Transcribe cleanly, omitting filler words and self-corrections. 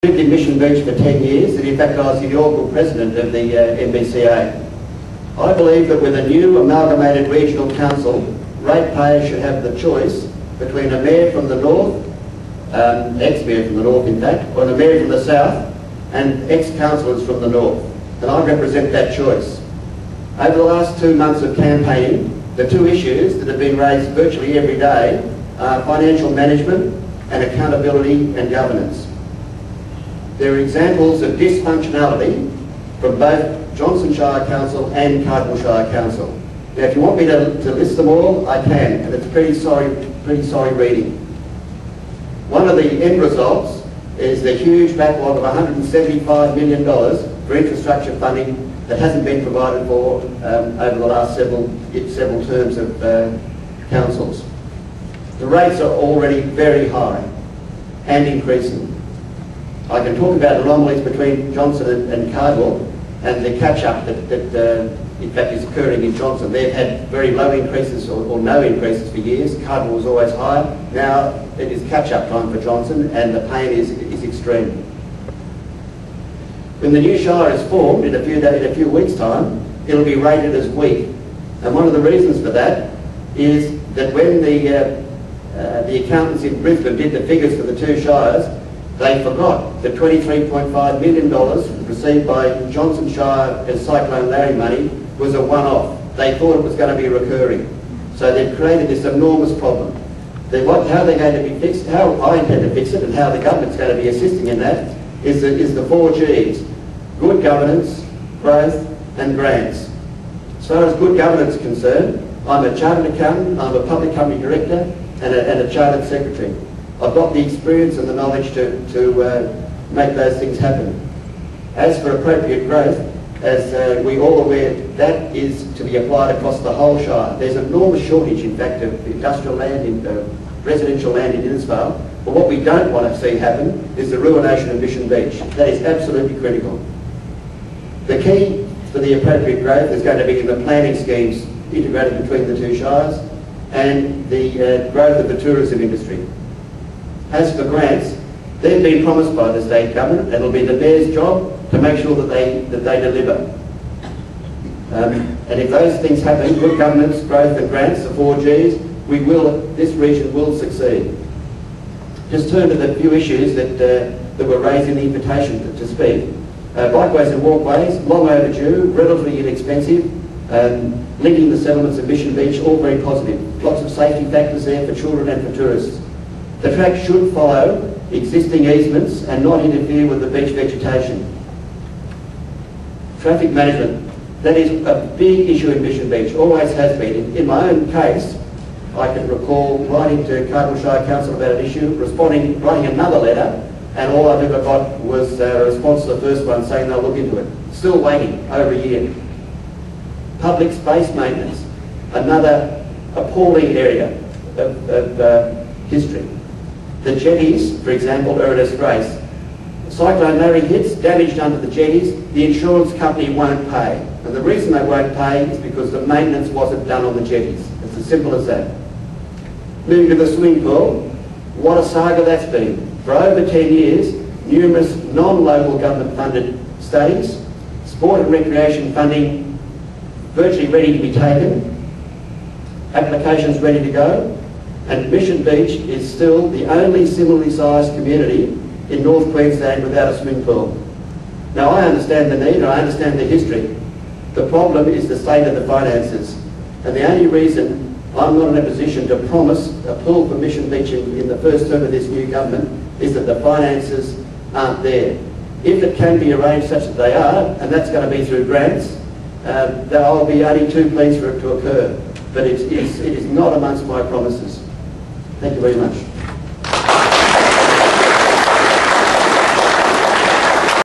lived in Mission Beach for 10 years, and in fact I was the inaugural president of the MBCA. I believe that with a new amalgamated regional council, ratepayers should have the choice between a mayor from the north, ex-mayor from the north in fact, or a mayor from the south, and ex-councillors from the north. And I represent that choice. Over the last 2 months of campaigning, the two issues that have been raised virtually every day are financial management and accountability and governance. There are examples of dysfunctionality from both Johnson Shire Council and Cardinal Shire Council. Now, if you want me to list them all, I can, and it's pretty sorry reading. One of the end results is the huge backlog of $175 million for infrastructure funding that hasn't been provided for over the last several terms of councils. The rates are already very high and increasing. I can talk about anomalies between Johnson and Cardinal and the catch-up that in fact is occurring in Johnson. They've had very low increases or no increases for years. Cardinal was always higher. Now it is catch-up time for Johnson, and the pain is extreme. When the new Shire is formed in a few weeks' time, it'll be rated as weak. And one of the reasons for that is that when the accountants in Brisbane did the figures for the two Shires, they forgot that $23.5 million received by Johnson Shire as Cyclone Larry money was a one-off. They thought it was going to be recurring. So they've created this enormous problem. How they're going to be fixed, how I intend to fix it, and how the government's going to be assisting in that is the 4 Gs. Good governance, growth and grants. As far as good governance is concerned, I'm a chartered accountant, I'm a public company director and a chartered secretary. I've got the experience and the knowledge to make those things happen. As for appropriate growth, as we all aware, that is to be applied across the whole Shire. There's an enormous shortage, in fact, of industrial land, residential land in Innisfail. But what we don't want to see happen is the ruination of Mission Beach. That is absolutely critical. The key for the appropriate growth is going to be in the planning schemes integrated between the two Shires and the growth of the tourism industry. As for grants, they've been promised by the state government, and it'll be the mayor's job to make sure that they deliver. And if those things happen, good governance, growth and grants, the 4 Gs, this region will succeed. Just turn to the few issues that were raised in the invitation to speak. Bikeways and walkways, long overdue, relatively inexpensive, linking the settlements of Mission Beach, all very positive. Lots of safety factors there for children and for tourists. The track should follow existing easements and not interfere with the beach vegetation. Traffic management, that is a big issue in Mission Beach, always has been. In my own case, I can recall writing to Cardinal Shire Council about an issue, writing another letter, and all I've ever got was a response to the first one saying they'll look into it. Still waiting over a year. Public space maintenance, another appalling area of history. The jetties, for example, are a disgrace. Cyclone Larry hits, damage done to the jetties, the insurance company won't pay. And the reason they won't pay is because the maintenance wasn't done on the jetties. It's as simple as that. Moving to the swimming pool, what a saga that's been. For over 10 years, numerous non-local government funded studies, sport and recreation funding virtually ready to be taken, applications ready to go, and Mission Beach is still the only similarly sized community in North Queensland without a swimming pool. Now I understand the need and I understand the history. The problem is the state of the finances. And the only reason I'm not in a position to promise a pool for Mission Beach in the first term of this new government is that the finances aren't there. If it can be arranged such that they are, and that's going to be through grants, then I'll be only too pleased for it to occur. But it is not amongst my promises. Thank you very much.